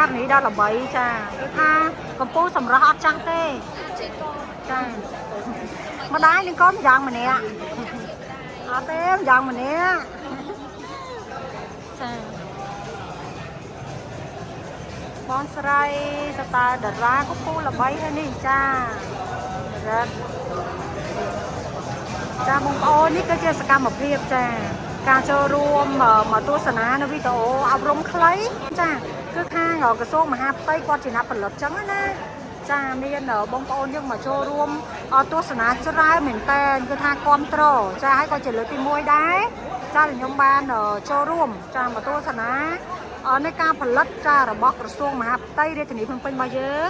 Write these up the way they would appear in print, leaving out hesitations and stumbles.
ករណីដល់13ចាគឺថាកំពូលសម្រាប់អត់ចាស់ទេចាម្ដាយនឹងកូនយ៉ាងម្នាក់អត់ទេយ៉ាងម្នាក់ចាបងស្រីសតាតារាកំពូលល្បីហើយនេះចារ៉ាត់ចាបងប្អូននេះគឺជាសកម្មភាពចាការចូលរួមមកទស្សនានៅវីដេអូអប់រំខ្លីចាគឺខាងក្រសួងមហាផ្ទៃគាត់ជាអ្នកផលិតចឹងណាចាមានបងប្អូនយើងមកចូលរួមទស្សនាច្រើនមែនតើគឺថាគ្រប់ត្រចាហើយក៏ជាលើកទី1ដែរចាខ្ញុំបានចូលរួមចាមកទស្សនាในការផលិតចារបស់ក្រសួងមហាផ្ទៃរាជធានីភ្នំពេញរបស់យើង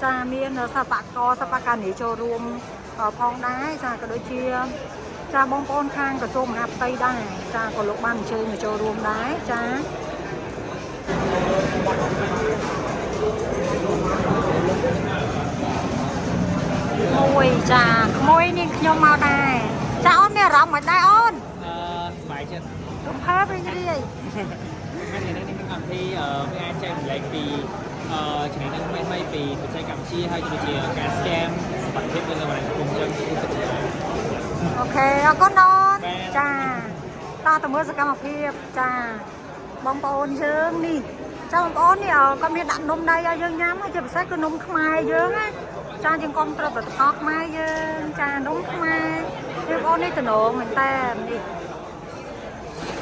ចាមានសិល្បករសិល្បករនេះចូលរួមផងដែរចាក៏ដូចជាចាបងប្អូនខាងក្រសួងមហាផ្ទៃដែរចាក៏លោកបានអញ្ជើញមកចូលរួមដែរចាមួយចាក្មួយនេះខ្ញុំមកដែរចាអូនមានអារម្មណ៍មិនដែរអូនសប្បាយចិត្តរំភើបរីករាយថ្ងៃនេះនឹងកម្មវិធីវាអាចចែករំលែកពីចំណេះដឹងថ្មីៗពីបច្ចេកវិទ្យាហើយក៏ដូចជាការ scam សុខភាពនៅលើបណ្ដាញសង្គមចឹងអូខេអរគុណអូនចាតទៅមើលសកម្មភាពចាបងប្អូនយើងនេះចាបងប្អូននេះគាត់មានដាក់នំដៃឲ្យយើងញ៉ាំជាពិសេសគឺនំខ្មែរយើងណាចាយើងគ្រប់ត្រឹមផលិតផលខ្មែរយើងចានំខ្មែរបងប្អូននេះតំណងមែនតើនេះ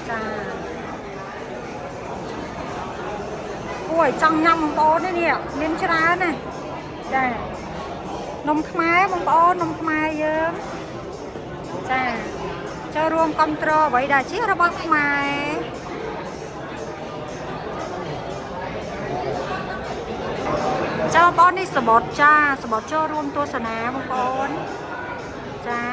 ចាអូយចង់ញ៉ាំបងប្អូននេះមានច្រើនណាចានំខ្មែរបងប្អូននំខ្មែរយើងចាចូលរួមគ្រប់គ្រងអ្វីដែលជារបស់ខ្មែរចាបងប្អូននេះសបត់ចាសបត់ចូលរួមទស្សនាបងប្អូនចា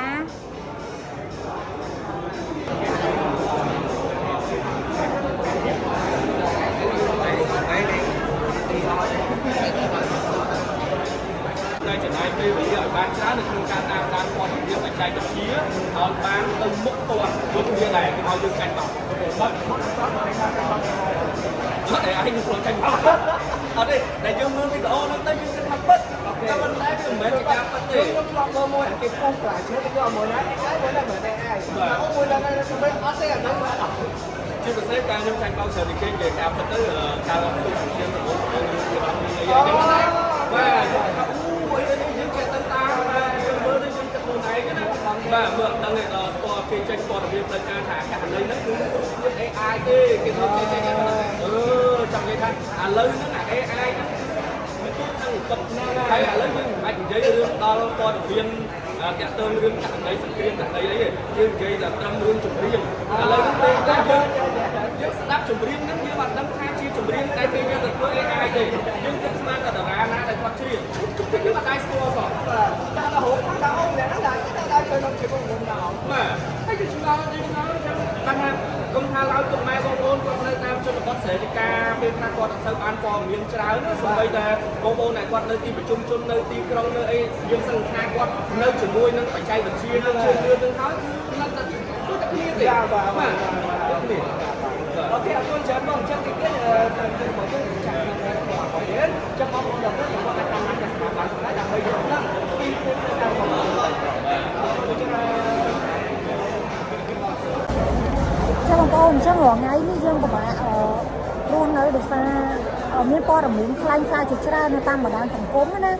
តែចំណាយពេលវេលាឲ្យបានច្រើននៅក្នុងការតាមដានព័ត៌មានបច្ចេកវិទ្យាឲ្យបានទៅមុខទាត់ដូចគ្នាដែរគេឲ្យយើងចាញ់បោកបាត់អត់ឯងនឹងខ្លួនចាញ់បោកអត់ទេតែយើងមើលវីដេអូនោះទៅយើងគិតថាពិតតែមិនតែវាមិនមែនជាការពិតទេខ្ញុំឆ្លងមើលមួយគេពុះប្រាឈើទៅយកមួយណាមួយណាមិនតែឯងមួយណាមិនអត់ទេអាហ្នឹងជាពិសេសការខ្ញុំចាញ់បោកច្រើនជាងគេនិយាយការពិតទៅការរកទុកជាសមុទ្រយើងនិយាយយ៉ាងណាបាទយើងចេះទៅតាមយើងមើលទៅយើងគិតខ្លួនឯងណាបាទមើលដឹងតែតើគេចេញព័ត៌មានផ្លូវការថាករណីហ្នឹងគឺជា AI ទេគេធ្វើចេញចាំនិយាយថាឥឡូវហ្នឹងអា AI ហ្នឹងមិនទូទៅពិតណាស់ហើយឥឡូវយើងមិនបាច់និយាយរឿងដល់ព័ត៌មានតាក់ទងរឿងករណីសង្គ្រាមករណីអីទេយើងនិយាយតែត្រឹមរឿងចម្រៀងឥឡូវហ្នឹងពេលខ្លះយើងស្ដាប់ចម្រៀងហ្នឹងយើងអត់ដឹងថាជាចម្រៀងតែគេយកទៅធ្វើ AI ទេយើងគិតស្មានតែតារាណាដែលគាត់ច្រៀងយើងអត់ដែរស្គាល់សោះតែដល់ហូបថាអូអ្នកហ្នឹងដែរជួយដល់ជាមួយមុនដល់បាទហើយគឺឆ្ងល់យើងឆ្ងល់ចឹងគាត់ថាគុំថាឡើយពុកម៉ែបងប្អូនគាត់នៅតាមជនបទស្រែកការពេលខ្លះគាត់អត់សូវបានព័ត៌មានច្រើនសូម្បីតែបងប្អូនដែលគាត់នៅទីប្រជុំជននៅទីក្រុងនៅអីយើងសង្ឃាគាត់នៅជាមួយនឹងបច្ចេកវិទ្យានឹងជួយលឿននឹងហើយគឺនៅតែដូចតែគ្នាទេបាទអូខេអរគុណច្រើនបងចឹងទីទៀតតាមទៅមកទៅចាក់នៅរបស់យើងចាំបងប្អូនដល់ទៅគាត់អាចតាមតាមស្មារតីដែរដើម្បីយកហ្នឹងពីទៅតាមបងប្អូនចាបងប្អូនអញ្ចឹងរាល់ថ្ងៃនេះយើងពិបាករស់នៅដោយសារមានព័ត៌មានខ្លាំងខ្លាជាច្រើននៅតាមបណ្ដាញសង្គមណា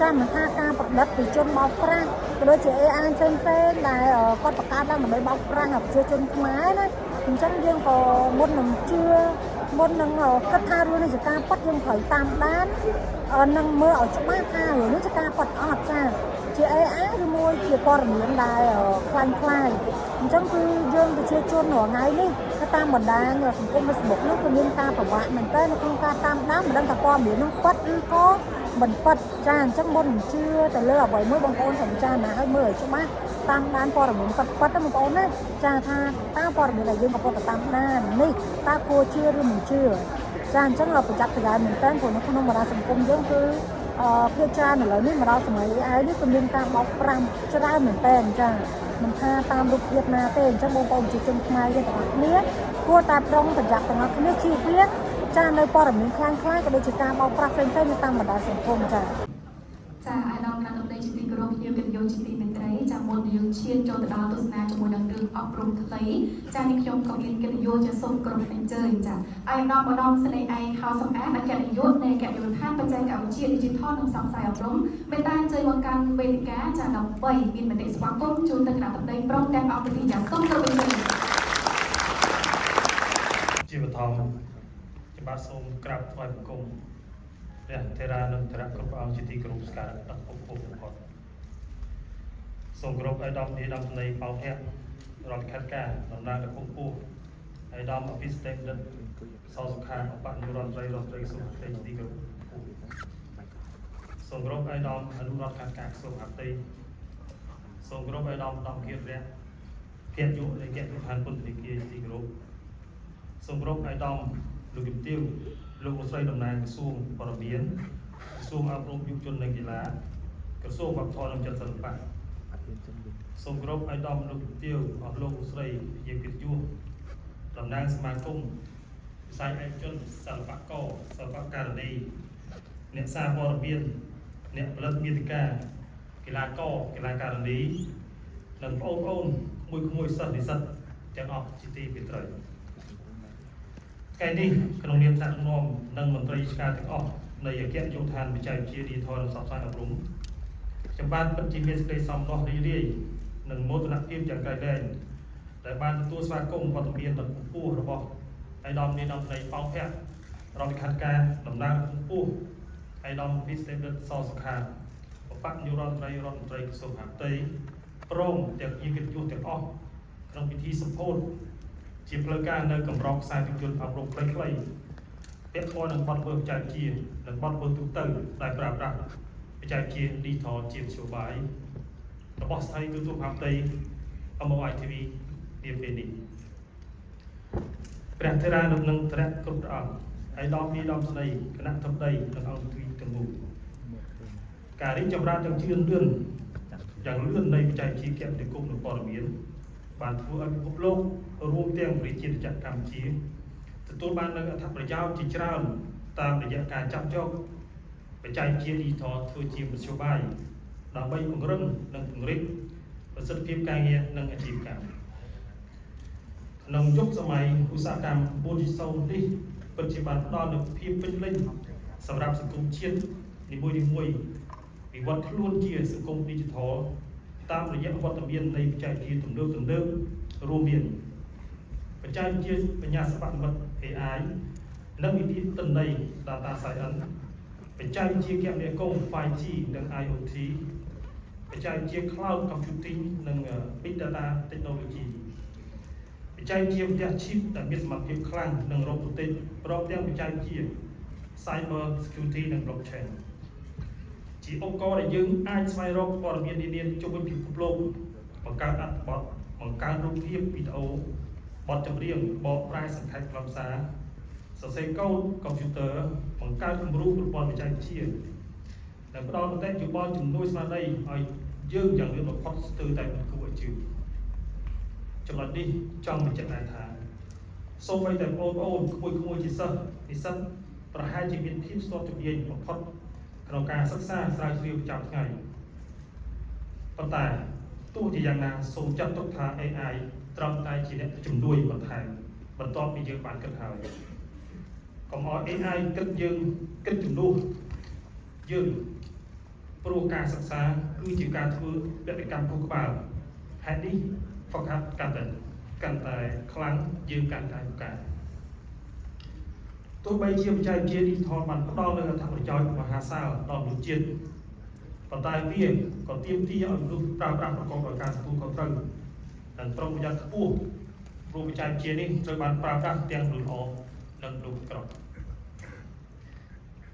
ចាមិនថាការប្រឌិតពីជនបោកប្រាស់ក៏ដូចជា AI ផ្សេងដែលគាត់បង្កើតឡើងដើម្បីបោកប្រាស់ប្រជាជនខ្មែរណាអញ្ចឹងយើងក៏មុននឹងជឿមុននឹងគិតថារឿងនេះជាការប៉ັດយើងត្រូវតាមដាននឹងមើលឲ្យច្បាស់ថារឿងនេះជាការប៉ັດអត់ចាជា AI ឬមួយជាព័ត៌មានដែលខ្លាំងអញ្ចឹងគឺយើងប្រជាជនរាល់ថ្ងៃនេះតាមបណ្ដាញសង្គម Facebook នោះគឺមានការប្រវាក់មែនតើនៅក្នុងការតាមដានមិនដឹងថាព័ត៌មាននោះប៉ັດឬក៏មិនប៉ັດចាអញ្ចឹងមុននឹងជឿទៅលើអ្វីមួយបងប្អូនត្រូវចាណាឲ្យមើលឲ្យច្បាស់តាមដានព័ត៌មានប៉ັດបងប្អូនណាចាថាតើព័ត៌មានដែលយើងកំពុងតែតាមដាននេះតើគួរជឿឬមិនជឿចាអញ្ចឹងប្រយ័ត្នប្រយែងមែនតើព្រោះនៅក្នុងបណ្ដាញសង្គមយើងគឺភាគច្រើនឥឡូវនេះមកដល់សម័យ AI នេះគឺមានការបោកប្រាស់ច្រើនមែនតើចាមិនថាតាមរូបភាពណាទេអញ្ចឹងបងប្អូនប្រជាជនខ្មែរយើងទាំងអស់គ្នាគួរតែប្រុងប្រយ័ត្នទាំងអស់គ្នាជៀសវាង ចានៅព័ត៌មានខ្លាំងៗក៏ដូចជាការបោកប្រាស់ផ្សេងៗនៅតាមបណ្ដាញសង្គមចា ចាអាយដាមគណៈតំណែងជាទីគោរពភ្ញៀវកិត្តិយសជាទីមេត្រីចាមុនយើងឈានចូលទៅដល់ទស្សនាជាមួយនឹងរឿងអប់រំខ្លីចានេះខ្ញុំក៏មានកិត្តិយសជាសូមក្រុមអញ្ជើញចាអាយដាមម្ដងស្នេហ៍ឯកខោសំអាតអគ្គនាយកនៃអគ្គនាយកដ្ឋានបច្ចេកវិទ្យា Digital និងផ្សព្វផ្សាយអប់រំមេត្តាអញ្ជើញមកកាន់វេទិកាចាដើម្បីមានមតិស្វាគមន៍ជូនទៅគណៈតំណែងព្រមទាំងអស់ពិធីចាសូមក្រុមអញ្ជើញជាបឋមជាបាទសូមក្រាបថ្វាយបង្គំព្រះថេរានិងថេរៈគ្រប់អង្គជាទីគោរពស្ការៈដល់ពុទ្ធបំផុតសូមគោរពឲ្យដំណេដំណ័យបោភៈរដ្ឋខាត់ការតំណាងដល់ពុទ្ធឲ្យដំអភិស្ទេពដិតសសុខាអបនិរដ្ឋត្រីសុខទេជាទីគោរពសូមគោរពឲ្យដំអនុរដ្ឋខាត់ការក្រសួងអតីតសូមគោរពឲ្យដំដំគៀរៈភេទយុនៃគណៈឋានពន្ធនាគារជាទីគោរពសូមគោរពឲ្យដំលោកជំទាវលោកស្រីតំណាងក្រសួងព័ត៌មានក្រសួងអប់រំយុវជននិងកីឡាក្រសួងវប្បធម៌និងសិល្បៈសូមគោរពឲ្យដំលោកជំទាវអស់លោកស្រីជាកិត្តិយសតំណាងសមាគមវិស័យឯកជនសិល្បករសិល្បករនីអ្នកសារព័ត៌មានអ្នកផលិតមាតិកាកីឡាករកីឡាករនីនិងបងប្អូនក្មួយសិស្សនិស្សិតទាំងអស់ជាទីមេត្រីថ្ងៃនេះក្នុងនាមថ្នាក់ដឹកនាំនិងមន្ត្រីរាជការទាំងអស់នៃអគ្គនាយកដ្ឋានវិច័យវិទ្យា Digital និងផ្សព្វផ្សាយអប់រំខ្ញុំបានពិតជាមានសេចក្តីសំណោះរីករាយនិងមោទនភាពយ៉ាងក្រៃលែងដែលបានទទួលស្វាគមន៍វត្តមានដ៏ខ្ពស់របស់ឯកឧត្តមនាយរដ្ឋមន្ត្រីប៉ោភៈរដ្ឋលេខាធិការតំណាងខ្ពស់ឯកឧត្តមវិស្វករសសុខាបបនាយករដ្ឋមន្ត្រីក្រសួងមហាផ្ទៃព្រមទាំងជាកិត្តិយសទាំងអស់ក្នុងពិធីសម្ពោធជាផ្លូវការនៅកម្រងខ្សែភាពយន្តអប់រំខ្លីៗពាក់ព័ន្ធនឹងបទល្មើសបច្ចេកវិទ្យានិងបទល្មើសទូទៅដែលប្រើប្រាស់បច្ចេកវិទ្យា Digital ជាមធ្យោបាយរបស់ស្ថានីយទូរទស្សន៍មហាផ្ទៃ MOI TV នាពេលនេះព្រះថេរានិងថេរៈគ្រប់ព្រះអង្គហើយដល់ពីដល់ស្ដីគណៈធិបតីនិងអង្គទ្វីទាំងមូលការរីកចម្រើនយ៉ាងជឿនលឿនយ៉ាងលឿននៃបច្ចេកវិទ្យាគមនាគមន៍និងព័ត៌មានបានធ្វើឲ្យពិភពលោករួមទាំងប្រជាជាតិកម្ពុជាទទួលបាននូវអត្ថប្រយោជន៍ជាច្រើនតាមរយៈការចាប់យកបច្ចេកវិទ្យា Digital ធ្វើជាមធ្យោបាយដើម្បីពង្រឹងនិងពង្រីកប្រសិទ្ធភាពការងារនិងអាជីវកម្មក្នុងយុគសម័យឧស្សាហកម្ម 4.0 នេះពិតជាបានផ្ដល់នូវភាពពេញលេញសម្រាប់សង្គមជាតិនីមួយៗវិវត្តខ្លួនជាសង្គម Digital តាមរយៈវត្តមាននៃបច្ចេកវិទ្យាទំនើបរួមមានបច្ចេកវិទ្យាបញ្ញាសិប្បនិម្មិត AI និងវិធីទិន្នន័យ Data Science បច្ចេកវិទ្យាគមនាគមន៍ 5G និង IoT បច្ចេកវិទ្យា Cloud Computing និង Big Data Technology បច្ចេកវិទ្យាផ្ទះឈីបដែលមានសមត្ថភាពខ្លាំងនិង Robotics ព្រមទាំងបច្ចេកវិទ្យា Cyber Security និង Blockchain ជាឧបករណ៍ដែលយើងអាចស្វែងរកព័ត៌មាននានាជុំវិញពិភពលោកបង្កើតអត្ថបទបង្កើតរូបភាពវីដេអូបទចម្រៀងបកប្រែសង្ខេបខ្លឹមសារសរសេរកូដកុំព្យូទ័របង្កើតគំរូប្រព័ន្ធបច្ចេកវិទ្យាដែលផ្ដល់មតិយោបល់ជំនួយស្មារតីឲ្យយើងយ៉ាងលឿនបំផុតស្ទើរតែមិនគួរឲ្យជឿចំណុចនេះចង់បញ្ជាក់ថាសូម្បីតែបងប្អូនក្មួយជាសិស្សនិស្សិតប្រហែលជាមានភាពស្ទាត់ជំនាញបំផុតក្នុងការសិក្សាស្រាវជ្រាវប្រចាំថ្ងៃប៉ុន្តែទោះជាយ៉ាងណាសូមចាត់ទុកថា AI ត្រឹមតែជាអ្នកជំនួយបន្ថែមបន្ទាប់ពីយើងបានគិតហើយកុំឲ្យ AI គិតយើងគិតជំនួសយើងព្រោះការសិក្សាគឺជាការធ្វើវគ្គកម្មខុសក្បាលហេតុនេះហ្វឹកហាត់កាន់តែខ្លាំងយើងកាន់តែពូកែទោះបីជាបច្ចេកវិទ្យា Digital បានផ្ដល់នូវអត្ថប្រយោជន៍មហាសាលដល់មនុស្សជាតិប៉ុន្តែវាក៏ទាមទារឲ្យមនុស្សប្រើប្រាស់ប្រកបដោយការទទួលខុសត្រូវនិងប្រុងប្រយ័ត្នខ្ពស់ព្រោះបច្ចេកវិទ្យានេះត្រូវបានប្រើប្រាស់ទាំងមនុស្សល្អនិងមនុស្សអាក្រក់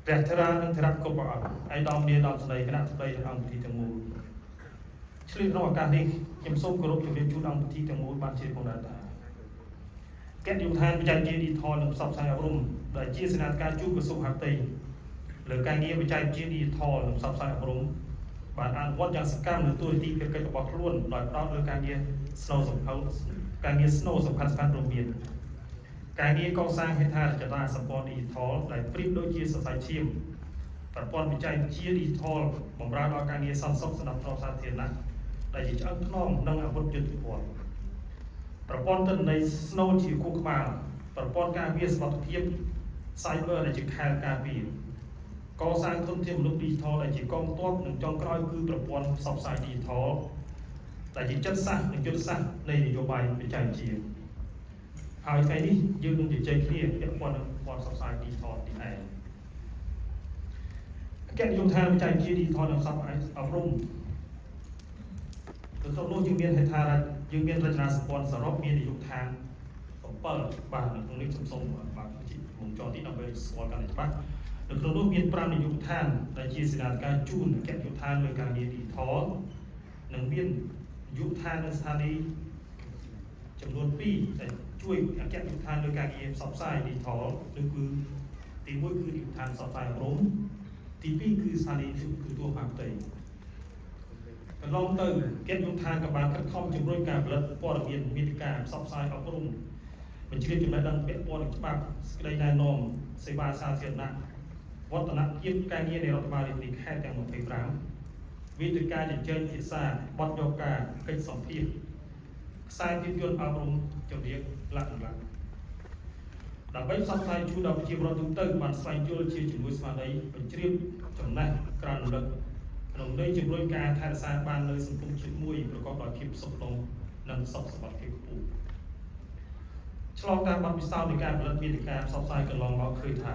ព្រះថេរានិងថេរៈគ្រប់ព្រះអង្គឯកឧត្តមនាយរដ្ឋមន្ត្រីគណៈស្ដីអង្គពិធីទាំងមូលឆ្លៀតក្នុងឱកាសនេះខ្ញុំសូមគោរពជម្រាបជូនអង្គពិធីទាំងមូលបានជាផងដែរថាគណៈយុវដ្ឋានបច្ចេកវិទ្យា Digital និងផ្សព្វផ្សាយអប់រំដែលជាសេនាធិការជួរក្រសួងមហាផ្ទៃលើការងារបច្ចេកវិទ្យា Digital និងផ្សព្វផ្សាយអប់រំបានអនុវត្តយ៉ាងសកម្មនៅទូរទស្សន៍ភាគីរបស់ខ្លួនដោយផ្ដោតលើការងារស្នូលសំខាន់រួមមាន ការងារកសាងហេដ្ឋារចនាសម្ព័ន្ធ Digital ដែលប្រៀបដូចជាសរសៃឈាមប្រព័ន្ធវិច័យវិទ្យា Digital បម្រើដល់ការងារសន្តិសុខស្ដាប់ធ្នាប់សាធារណៈដែលជាឆ្អឹងខ្នងនិងអាវុធយុទ្ធភ័ណ្ឌប្រព័ន្ធទិន្នន័យស្នូលជាខួរក្បាលប្រព័ន្ធការពារសុវត្ថិភាព Cyber ដែលជាខែលការពារកសាងធនធានមនុស្ស Digital ដែលជាកងទ័ពនិងចុងក្រោយគឺប្រព័ន្ធផ្សព្វផ្សាយ Digital ដែលជាចិត្តសាស្ត្រនិងយុទ្ធសាស្ត្រនៃនយោបាយវិច័យវិទ្យាហើយថ្ងៃនេះយើងនឹងជជែកគ្នាពាក់ព័ន្ធនឹងប្រព័ន្ធផ្សព្វផ្សាយ Digital នេះឯងអគ្គនាយកដ្ឋានវិច័យវិទ្យា Digital និងផ្សព្វផ្សាយអប់រំទៅក្នុងនោះយើងមានហេដ្ឋារចនាសម្ព័ន្ធសរុបមាននាយកដ្ឋាន7បាទនៅក្នុងនេះសូមបាទជាមុំចរទីដើម្បីស្គាល់កាន់តែច្បាស់នៅក្នុងនោះមាន5នាយកដ្ឋានដែលជាសេនាធិការជូនអគ្គនាយកដ្ឋានលើការងារ Digital និងមាននាយកដ្ឋាននៅស្ថានីយ៍ចំនួន2ដែលជួយអគ្គនាយកដ្ឋានលើការងារផ្សព្វផ្សាយ Digital គឺទី1គឺនាយកដ្ឋានផ្សព្វផ្សាយអប់រំទី2គឺស្ថានីយ៍ទូរទស្សន៍ផ្សេងកន្លងទៅអគ្គនាយកដ្ឋានក៏បានខិតខំជំរុញការផលិតព័ត៌មានមាតិកាផ្សព្វផ្សាយអប់រំបញ្ជ្រាបចំណេះដឹងពាក់ព័ន្ធនឹងច្បាប់សេចក្តីណែនាំសេវាសាធារណៈវឌ្ឍនភាពការងារនៃរដ្ឋបាលរាជធានីខេត្តទាំង25វេទិកាជជែកភាសាបទយកការកិច្ចសម្ភាសខ្សែភាពយន្តអប់រំជំនាញលក្ខណៈដើម្បីផ្សព្វផ្សាយជូនដល់ប្រជាពលរដ្ឋទូទៅបានស្វែងយល់ជាជំនួយស្មារតីបញ្ជ្រាបចំណេះក្រានរំលឹកក្នុងន័យជំរុញការថែរក្សាបាននូវសង្គមជាតិមួយប្រកបដោយភាពសុខដុមនិងសុខសប្បាយភាពខ្ពស់ឆ្លងតាមបទពិសោធន៍នៃការផលិតមាតិកាផ្សព្វផ្សាយកន្លងមកឃើញថា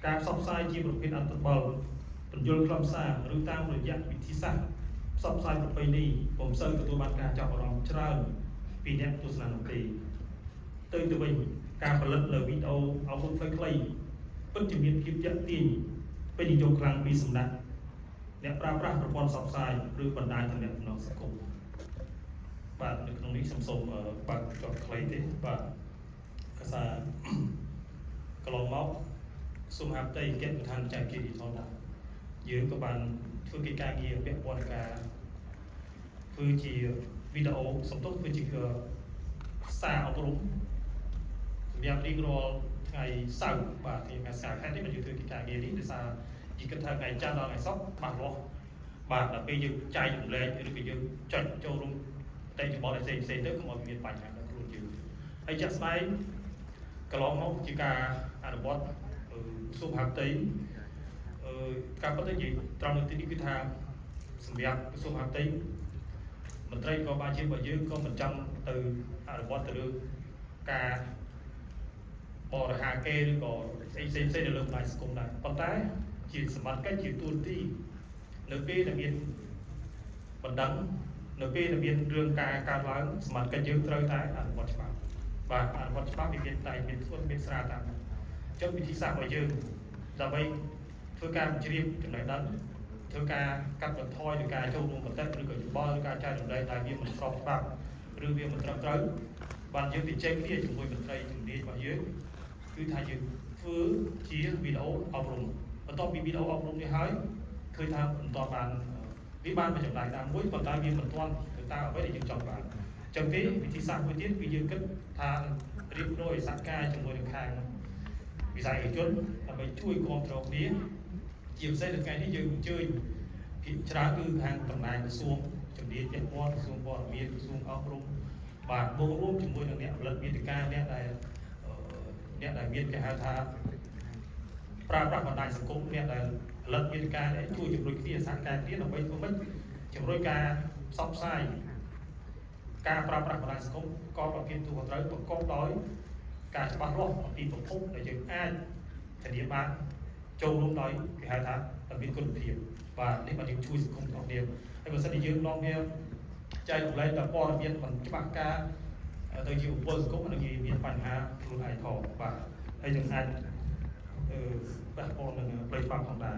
ការផ្សព្វផ្សាយជាប្រភេទអត្តបលពន្យល់ខ្លឹមសារឬតាមរយៈវិធីសាស្ត្រផ្សព្វផ្សាយប្រពៃណីពុំសូវទទួលបានការចាប់អារម្មណ៍ច្រើនពីអ្នកទស្សនានោះទេទៅវិញការផលិតនៅវីដេអូអប់រំខ្លីៗពិតជាមានភាពទាក់ទាញពេញនិយមខ្លាំងពីសំណាក់អ្នកប្រើប្រាស់ប្រព័ន្ធផ្សព្វផ្សាយឬបណ្ដាញទំនាក់ទំនងសង្គមបាទនៅក្នុងនេះសូមបើកចត់ខ្លីទេបាទភាសាកន្លងមកសូមហាប់តៃអគ្គប្រធានវិច័យវិទ្យា Digital ដែរយើងក៏បានធ្វើកិច្ចការងារពាក់ព័ន្ធនឹងការធ្វើជាវីដេអូសំទោសធ្វើជាសារអប់រំសម្រាប់រៀងរាល់ថ្ងៃសៅរ៍បាទថ្ងៃសៅរ៍ខែនេះយើងធ្វើកិច្ចការងារនេះដោយសារជាគិតថាថ្ងៃច័ន្ទដល់ថ្ងៃសុក្រច្បាស់លាស់បាទដល់ពេលយើងចែករំលែកឬក៏យើងចុចចូលរួមតែចំបល់ផ្សេងទៅកុំឲ្យមានបញ្ហាដល់ខ្លួនយើងហើយចាក់ស្ដែងកន្លងមកជាការអនុវត្តសុខភាពការពិតទៅនិយាយត្រង់នៅទីនេះគឺថាសម្រាប់ក្រសួងមហាផ្ទៃមន្ត្រីក៏បានជារបស់យើងក៏មិនចង់ទៅអនុវត្តទៅលើការបរិហាគេឬក៏ផ្សេងនៅលើបណ្ដាញសង្គមដែរប៉ុន្តែជាសមត្ថកិច្ចជាទូនទីនៅពេលដែលមានបណ្ដឹងនៅពេលដែលមានរឿងការកើតឡើងសមត្ថកិច្ចយើងត្រូវតែអនុវត្តច្បាប់បាទអនុវត្តច្បាប់វាមានតែមានធ្វើមានស្រាលតាមចុះវិធីសាស្ត្ររបស់យើងដើម្បីធ្វើការជ្រាបចំណេះដឹងធ្វើការកាត់បន្ថយនៃការចូលរួមបន្តិចឬក៏យោបល់ឬការចែករំលែកដែលវាមិនស្របច្បាប់ឬវាមិនត្រឹមត្រូវបានយើងទៅជែកគ្នាជាមួយមន្ត្រីជំនាញរបស់យើងគឺថាយើងធ្វើជាវីដេអូអប់រំបន្ទាប់ពីវីដេអូអប់រំនេះហើយឃើញថាបន្តបានវាបានបញ្ចំណាយតាមមួយប៉ុន្តែវាមិនទាន់ទៅតាមអ្វីដែលយើងចង់បានអញ្ចឹងទេវិធីសាស្ត្រមួយទៀតគឺយើងគិតថារៀបរយសហការជាមួយនឹងខាងវិស័យឯកជនដើម្បីជួយគ្រប់គ្រងគ្នាជាពិសេសនៅថ្ងៃនេះយើងអញ្ជើញភាគច្រើនគឺខាងតំណែងក្រសួងជំនាញពាក់ព័ន្ធក្រសួងព័ត៌មានក្រសួងអប់រំបាទបូករួមជាមួយនឹងអ្នកផលិតមាតិកាអ្នកដែលមានគេហៅថាប្រើប្រាស់បណ្ដាញសង្គមអ្នកដែលផលិតមាតិកានេះជួយជំរុញគ្នាសហការគ្នាដើម្បីធ្វើម៉េចជំរុញការផ្សព្វផ្សាយការប្រើប្រាស់បណ្ដាញសង្គមក៏ប្រកបទូត្រូវប្រកបដោយការច្បាស់លាស់អំពីប្រភពដែលយើងអាចធានាបានចូលរួមដោយគេហៅថាមានគុណភាពបាទនេះបានយើងជួយសង្គមទាំងគ្នាហើយបើសិនជាយើងនាំវាចែករំលែកដល់ព័ត៌មានមិនច្បាស់ការទៅជាបុគ្គលសង្គមនឹងមានបញ្ហាខ្លួនឯងផងបាទហើយយើងអាចប៉ះពាល់នឹងផ្លូវច្បាប់ផងដែរ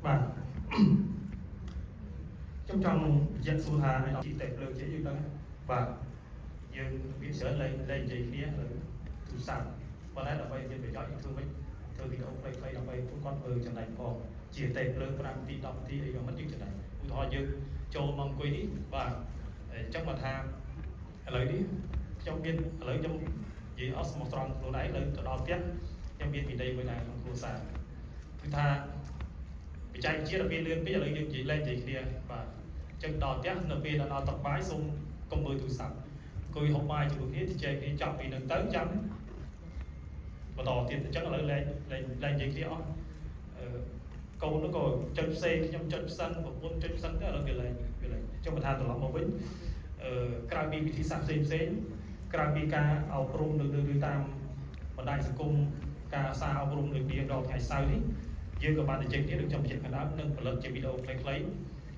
បាទខ្ញុំចង់បញ្ជាក់សួរថាឲ្យជីតែភ្លើងជាយើងដឹងបាទយើងវាច្រើនលេងនិយាយគ្នាលើទូរស័ព្ទប៉ុន្តែដើម្បីមានប្រយោជន៍ធ្វើវិញធ្វើវីដេអូខ្លីៗដើម្បីពួកគាត់មើលចំណេញផងជាតែភ្លើង5នាទី10នាទីអីក៏មិនយើងចំណេញឧទាហរណ៍យើងចូលមកអង្គុយនេះបាទអញ្ចឹងមកថាឥឡូវនេះខ្ញុំមានឥឡូវខ្ញុំ និយាយអត់ស្មោះត្រង់ខ្លួនឯងទៅដល់ផ្ទះខ្ញុំមានវិន័យមួយដែរក្នុងគ្រួសារគឺថាបច្ចេកវិទ្យាដល់ពេលលឿនពេកឥឡូវយើងនិយាយលេងនិយាយគ្នាបាទអញ្ចឹងដល់ផ្ទះនៅពេលដល់តុបាយសូមកុំមើលទូរស័ព្ទអង្គុយហូបបាយជាមួយគ្នាជជែកគ្នាចប់ពីនឹងទៅចាំបន្តទៀតអញ្ចឹងឥឡូវលេងនិយាយគ្នាអស់កូននោះក៏ចុចផ្សេងខ្ញុំចុចផ្សិនប្រពន្ធចុចផ្សិនទៅឥឡូវវាលេងចុះបើថាត្រឡប់មកវិញក្រៅពីវិធីសាស្ត្រផ្សេងក្រៅពីការអប់រំនៅតាមបណ្ដាញសង្គមការសារអប់រំនៅរៀងរាល់ថ្ងៃសៅរ៍នេះយើងក៏បានតែចេញទៀតដូចខ្ញុំបញ្ជាក់ខាងដើមនឹងផលិតជាវីដេអូខ្លីៗក្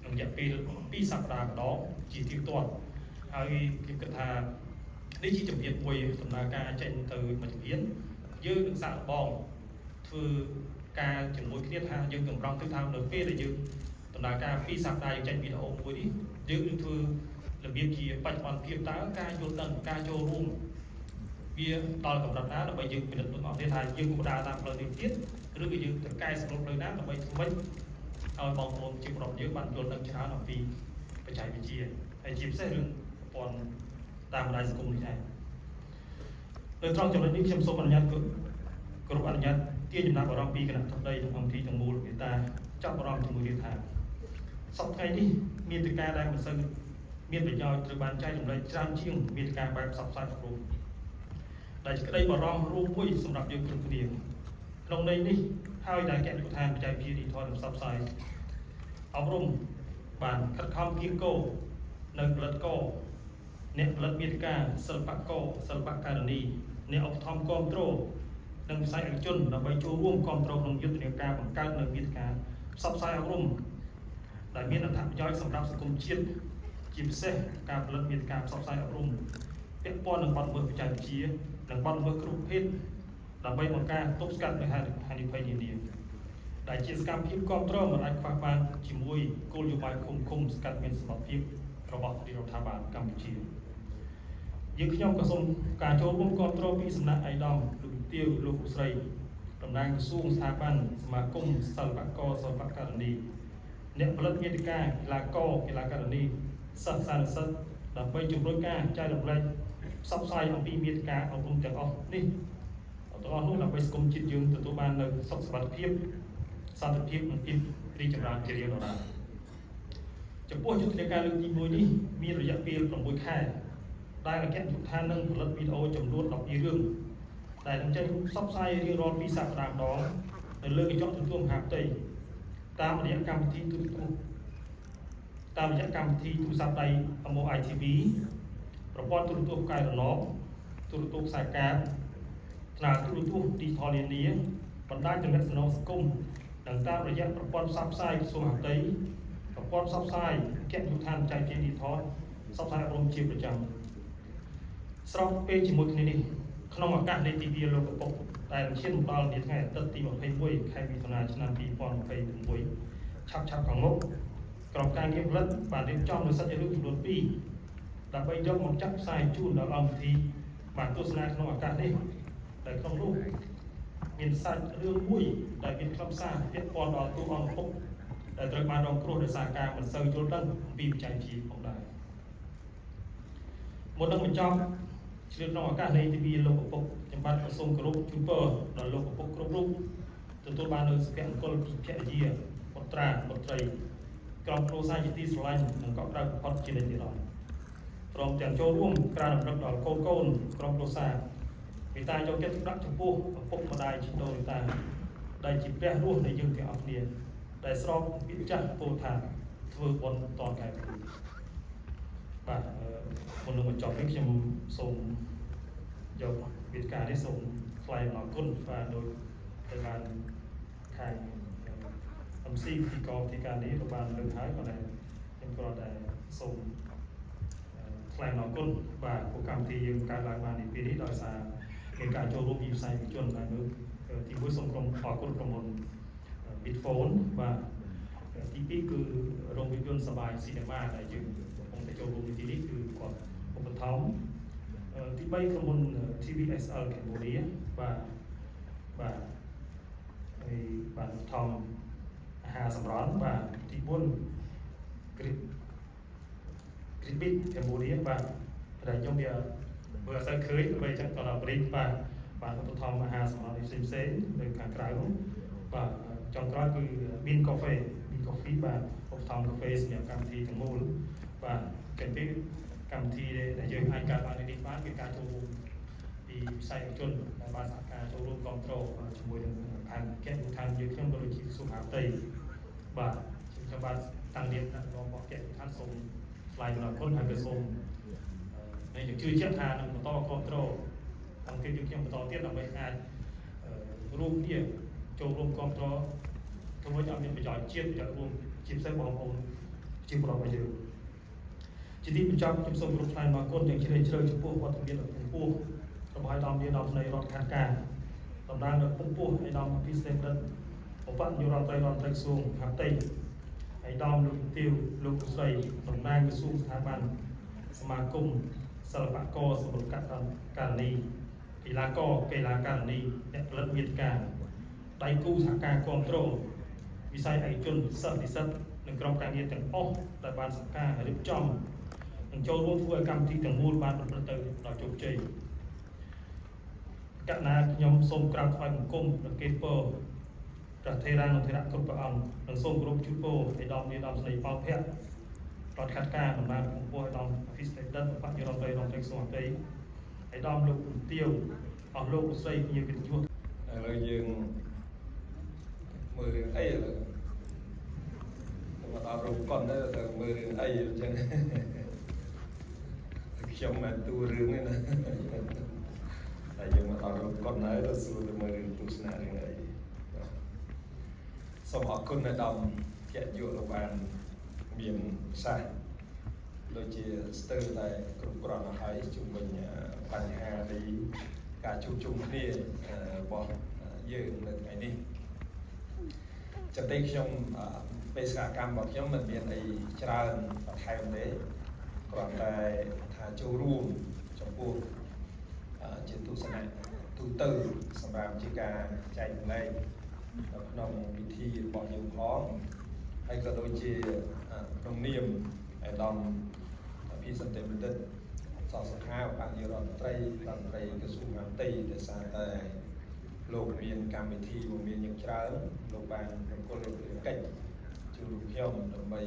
នុងរយៈពេល2សប្តាហ៍ម្ដងជាទៀងទាត់ហើយគេគិតថានេះជាជំហានមួយដំណើរការចេញទៅមួយជំហានយើងនឹងសាកល្បងធ្វើការជាមួយគ្នាថាយើងកម្រងទៅថានៅពេលដែលយើងដំណើរការ2សប្តាហ៍យើងចេញវីដេអូមួយនេះយើងនឹងធ្វើរបៀបជាបច្ចុប្បន្នភាពតើការយល់ដឹងការចូលរួមវាដល់កម្រិតណាដើម្បីយើងពិនិត្យមើលអស់គ្នាថាយើងគួរដើរតាមផ្លូវនេះទៀតឬក៏យើងត្រូវកែសម្រួលផ្លូវណាដើម្បីធ្វើម៉េចឲ្យបងប្អូនជាប្រុសយើងបានយល់ដឹងច្រើនអំពីបច្ចេកវិទ្យាហើយជាពិសេសរឿងប្រព័ន្ធតាមបណ្ដាញសង្គមនេះឯងនៅត្រង់ចំណុចនេះខ្ញុំសូមអនុញ្ញាតគ្រប់អនុញ្ញាតទាញចំណាប់អារម្មណ៍ពីគណៈធិបតីទាំងអង្គទាំងមូលមេតាចាប់អារម្មណ៍ជាមួយថាសប្តាហ៍នេះមានទីការដែលមិនសូវមានប្រយោជន៍ត្រូវបានចែករំលែកច្រើនជាងមានការបែបផ្សព្វផ្សាយអប់រំដែលជាក្តីបារម្ភរួមមួយសម្រាប់យើងគ្រប់គ្នាក្នុងន័យនេះហើយដែលគណៈដ្ឋានបច្ចេកវិទ្យាឌីជីថលនិងផ្សព្វផ្សាយអប់រំបានខិតខំគៀងគោនៅផលិតករអ្នកផលិតមាតិកាសិល្បករសិល្បករនីអ្នកឧបត្ថម្ភគាំទ្រនិងវិស័យឯកជនដើម្បីចូលរួមគាំទ្រក្នុងយុទ្ធនាការបង្កើតនៅមាតិកាផ្សព្វផ្សាយអប់រំដែលមានអត្ថប្រយោជន៍សម្រាប់សង្គមជាតិជាពិសេសការផលិតមាតិកាផ្សព្វផ្សាយអប់រំពាក់ព័ន្ធនឹងបទល្មើសបច្ចេកវិទ្យានិងបទល្មើសគ្រប់ប្រភេទដើម្បីបង្ការទប់ស្កាត់នៅហានិភ័យនានាដែលជាសកម្មភាពគ្រប់គ្រងមិនអាចខ្វះបានជាមួយគោលនយោបាយឃុំស្កាត់មានសមត្ថភាពរបស់រដ្ឋាភិបាលកម្ពុជាយើងខ្ញុំក៏សូមការចូលរួមគ្រប់គ្រងពីសំណាក់ឯកឧត្តមលោកទាវលោកស្រីតំណាងក្រសួងស្ថាប័នសមាគមសិល្បករសិល្បករនីអ្នកផលិតមាតិកាកីឡាករកីឡាករនីសិស្សសានុសិស្សដើម្បីជំរុញការចែករំលែកផ្សព្វផ្សាយអំពីមាតិកាអប់រំទាំងអស់នេះទាំងអស់នោះដើម្បីសង្គមជាតិយើងទទួលបាននូវសុខសុវត្ថិភាពសន្តិភាពនិងភាពរីកចម្រើនជារៀងរាល់ថ្ងៃចំពោះយុទ្ធនាការលើកទី1នេះមានរយៈពេល6ខែដែលអគ្គនាយកដ្ឋាននឹងផលិតវីដេអូចំនួន12រឿងដែលនឹងចេញផ្សព្វផ្សាយរៀងរាល់2សប្តាហ៍ម្ដងនៅលើកញ្ចក់ទូរទស្សន៍មហាផ្ទៃតាមរយៈកម្មវិធីទូរទស្សន៍តាមរយៈកម្មវិធីទូរស័ព្ទដៃ MOITV ប្រព័ន្ធទូរទស្សន៍ផ្កាយរណបទូរទស្សន៍ខ្សែកាតថ្នាលទូរទស្សន៍ឌីជីថលនានាបណ្ដាញទំនាក់ទំនងសង្គមនិងតាមរយៈប្រព័ន្ធផ្សព្វផ្សាយក្រសួងមហាផ្ទៃប្រព័ន្ធផ្សព្វផ្សាយអគ្គនាយកដ្ឋានបច្ចេកវិទ្យាឌីជីថលផ្សព្វផ្សាយអប់រំជាប្រចាំស្របពេលជាមួយគ្នានេះក្នុងឱកាសនៃទិវាលោកឪពុកដែលឈានដល់នាថ្ងៃអាទិត្យទី21ខែមិថុនាឆ្នាំ2026ឆាប់ខាងមុខក្រុមការងារផលិតបានរៀបចំនូវសាច់រឿងចំនួន2ដើម្បីយកមកចាក់ផ្សាយជូនដល់អង្គពិធីបានទស្សនាក្នុងឱកាសនេះដែលក្នុងនោះមានសាច់រឿងមួយដែលមានខ្លឹមសារពាក់ព័ន្ធដល់ទូអង្គឪពុកដែលត្រូវបានរងគ្រោះដោយសារការមិនសូវយល់ដឹងអំពីបច្ចេកវិទ្យាផងដែរមុននឹងបញ្ចប់ជ្រាបក្នុងឱកាសនៃទិវាលោកឪពុកខ្ញុំបាទសូមគោរពជូនពរដល់លោកឪពុកគ្រប់រូបទទួលបាននូវសុភមង្គលពីភរិយាបុត្រាបុត្រីក្រុមគ្រួសារជាទីស្រឡាញ់និងកក់ក្ដៅបំផុតជានិច្ចនិរន្តរ៍ព្រមទាំងចូលរួមក្រើនរំលឹកដល់កូនក្រុមគ្រួសារមេត្តាយកចិត្តទុកដាក់ចំពោះឪពុកម្ដាយជីដូនតាដែលជាព្រះរស់នៃយើងទាំងអស់គ្នាដែលស្របពាក្យចាស់ពោលថាធ្វើបុណ្យតនកែប្រែបាទមុននឹងបញ្ចប់នេះខ្ញុំសូមយកវេទិកានេះសូមថ្លែងអំណរគុណបាទដោយទៅបានខាងMC ពីកងទីការនេះក៏បានលើកហើយក៏ដែរខ្ញុំគ្រាន់តែសូមថ្លែងអំណរគុណបាទពួកកម្មវិធីយើងកើតឡើងបានពីនេះដោយសារមានការចូលរួមពីផ្សាយជនដែលមើលទី1សូមក្រុមអរគុណក្រុមហ៊ុន Bitphone បាទទី2គឺរោងភាពយន្តសបាយ Cinema ដែលយើងកំពុងតែចូលរួមទីនេះគឺគាត់ឧបត្ថម្ភទី3ក្រុមហ៊ុន TVSL Cambodia បាទហើយបាទឧបត្ថម្ភអាហារសម្រន់បាទទី4 Gribit Cambodia បាទដែលខ្ញុំវា เพื่อใส่เคยไปจังตอนเราบริบาทอุปธรรมมหาสมาธิเซนในการกลายบาจงกลายคือบินกาแฟบาอุปธรรมกาแฟสเนี่ยการทีถึงมูลบาเกิดที่การทีในเชิงไอการอันนี้บ้านเป็นการโชว์ดีใส่จนในภาษาการโชว์รูปคอนโทรลช่วยทางแก้ทางยืดเครื่องบริจิตสุขาตีบาชาวบ้านต่างเดียนนะลองบอกแก้ท่านทรงลายคนทางกระทรวงในอย่างชื่อเชี่ยวชาญมันต้องคอนโทรลทางที่ยังต่อเตี้ยเราไปงานรูปเนี่ยโชว์รูปคอนโทรลทำให้เราเป็นประโยชน์เชี่ยวจากรูปจิตใส่บอลองจิตเราไปเจอจิตที่เป็นจำจุดส่งรูปไทยมาก้นอย่างเช่นเชื่อจุดพวกวัตถุดิบของพวกระบายดำเดียดำในรถการการตำนานแบบพวกไอ้ดำพิเศษนั้นผมว่าอยู่รอนไตสูงหักไตไอ้ดำลูกติวลูกใส่ตำนานกระทรวงสถาบันสมาคมสลับกอสมุนการนี้กีฬากอกีฬาการนี้เนี่ยเลิศวิทยการไตกู้สถานการณ์คอนโทรลวิสัยไอจุนสัตย์สัตย์หนึ่งกรองการเงินต่างอ้อแต่บานสังการหรือจอมหนึ่งโจร่วมทั่วกรรมที่ต่างมูลบานประตูเราจุกใจกนาขยมส้มกราบไฟมุกมหนึ่งเกปเปอร์จากเทรานของเทระกรุ๊ปอันหนึ่งส้มกรุ๊ปชูโปไอดอมสไนเปาเพะตอนคัดการของมันของพวกไอดอมฟิสเตดันพักยูโรไปดอมเท็กซ์มาไปไอดอมลูกเตี้ยวเอาลูกใส่ยังกินชั่วเรายังมือไอ้เลยมาตามรูปก่อนได้แต่มือไอ้จังชมมาตัวเรื่องนี่นะแต่ยังมาตามรูปก่อนได้แต่สู้แต่มือตุสนาเรื่องไอ้สมองคนในดำแกะอยู่ระหว่างเมียนใส่โดยเฉพาะสเตอร์ในกลุ่มกรอนหายจุ่มเป็นปัญหาในการจุ่มนี่บอกเยอะในไงนี่จะได้ชมเป็นสถานการณ์บอกชมมันเป็นไอ้ชราญไทยมันเด้ก่อนแต่ถ้าจูรูมจมพูจิตตุสนะตุตื่นสำหรับจิการใจในนองวิธีบอกอยู่พร้อมให้ก็โดยเฉพาะนองเนียมไอ้ดอมพี่สันเตมิเดนสองสังหารบางยี่รอนไตรกระสุนงามตีแต่สารแต่โลกเรียนการวิธีวงเรียนอย่างช้าโลกบางคนโลกเรียนcáchจูเพียมโดยไม่